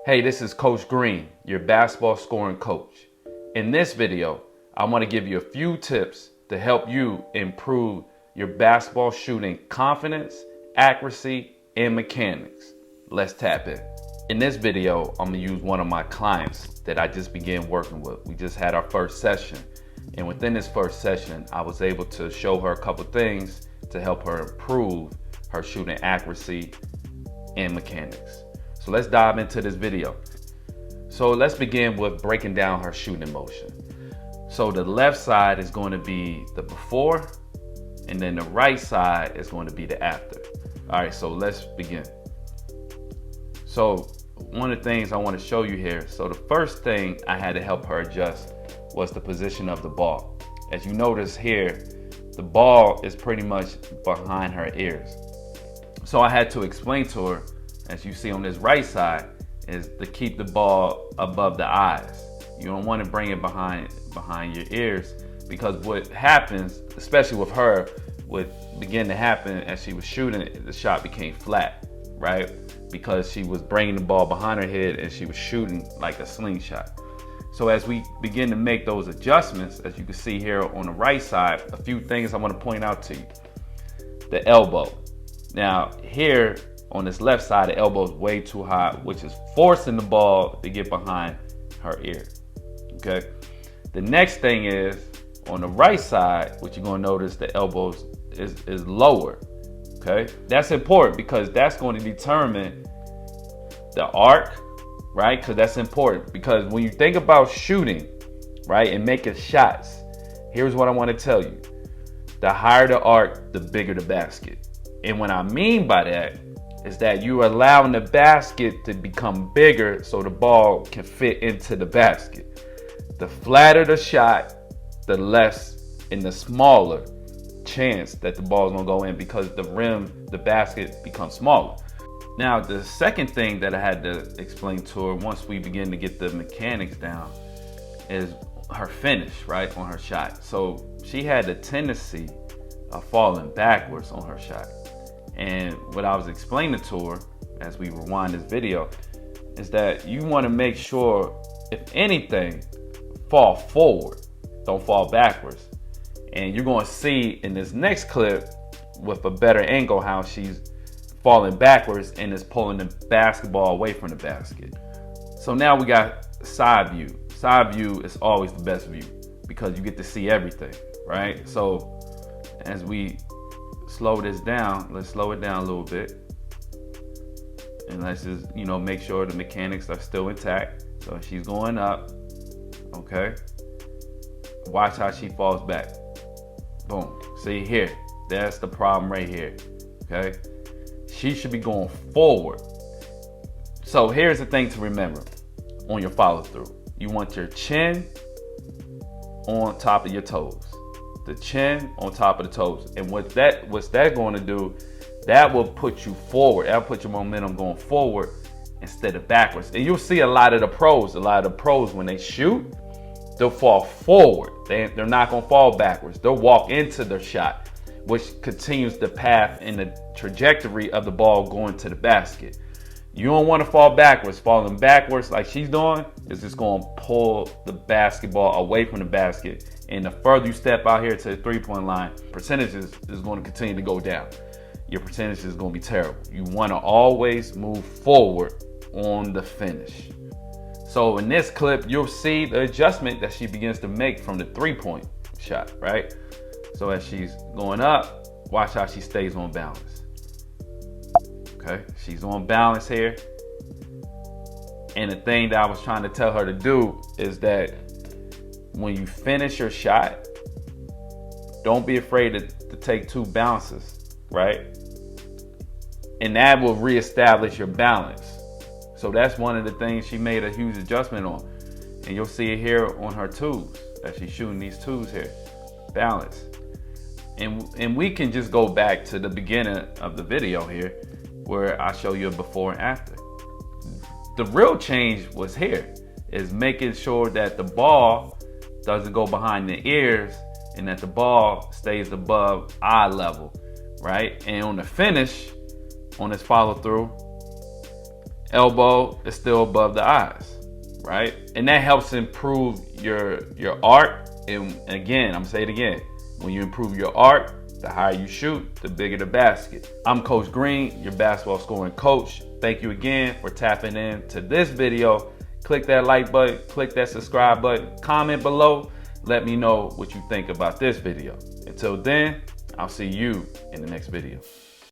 Hey, this is Coach Green, your basketball scoring coach. In this video, I want to give you a few tips to help you improve your basketball shooting confidence, accuracy, and mechanics. Let's tap in. In this video, I'm going to use one of my clients that I just began working with. We just had our first session. And within this first session, I was able to show her a couple things to help her improve her shooting accuracy and mechanics. So let's dive into this video. So let's begin with breaking down her shooting motion. So the left side is going to be the before, and then the right side is going to be the after. All right, so let's begin. So one of the things I want to show you here, so the first thing I had to help her adjust was the position of the ball. As you notice here, the ball is pretty much behind her ears. So I had to explain to her, as you see on this right side, is to keep the ball above the eyes. You don't want to bring it behind your ears, because what happens, especially with her, what began to happen as she was shooting, the shot became flat, right? Because she was bringing the ball behind her head and she was shooting like a slingshot. So as we begin to make those adjustments, as you can see here on the right side, a few things I want to point out to you. The elbow. Now here, on this left side, the elbow is way too high, which is forcing the ball to get behind her ear, okay? The next thing is, on the right side, what you're gonna notice, the elbow is lower, okay? That's important because that's going to determine the arc, right? Because that's important, because when you think about shooting, right, and making shots, here's what I wanna tell you. The higher the arc, the bigger the basket. And what I mean by that is that you're allowing the basket to become bigger so the ball can fit into the basket. The flatter the shot, the less and the smaller chance that the ball is gonna go in, because the rim, the basket becomes smaller. Now, the second thing that I had to explain to her once we begin to get the mechanics down is her finish, right, on her shot. So she had the tendency of falling backwards on her shot. And what I was explaining to her as we rewind this video is that you want to make sure, if anything, fall forward, don't fall backwards. And you're going to see in this next clip with a better angle how she's falling backwards and is pulling the basketball away from the basket. So now we got side view. Side view is always the best view because you get to see everything, right? So as we slow this down, let's slow it down a little bit, and let's just, make sure the mechanics are still intact. So she's going up, okay? Watch how she falls back. Boom. See here, that's the problem right here, okay? She should be going forward. So here's the thing to remember on your follow through. You want your chin on top of your toes. The chin on top of the toes. And what's that going to do, that will put you forward. That'll put your momentum going forward instead of backwards. And you'll see a lot of the pros when they shoot, they'll fall forward. They're not going to fall backwards. They'll walk into their shot, which continues the path and the trajectory of the ball going to the basket. You don't want to fall backwards. Falling backwards like she's doing is just going to pull the basketball away from the basket. And the further you step out here to the three-point line, percentages is going to continue to go down. Your percentage is going to be terrible. You want to always move forward on the finish. So in this clip, you'll see the adjustment that she begins to make from the three-point shot, right? So as she's going up, watch how she stays on balance. Okay, she's on balance here. And the thing that I was trying to tell her to do is that when you finish your shot, don't be afraid to take two bounces, right? And that will reestablish your balance. So that's one of the things she made a huge adjustment on. And you'll see it here on her twos, that she's shooting these twos here. Balance. And we can just go back to the beginning of the video here, where I show you a before and after. The real change was here, is making sure that the ball doesn't go behind the ears and that the ball stays above eye level, right? And on the finish, on this follow through, elbow is still above the eyes, right? And that helps improve your arc. And again, I'm gonna say it again, when you improve your arc, the higher you shoot, the bigger the basket. I'm Coach Green, your basketball scoring coach. Thank you again for tapping in to this video. Click that like button, click that subscribe button, comment below. Let me know what you think about this video. Until then, I'll see you in the next video.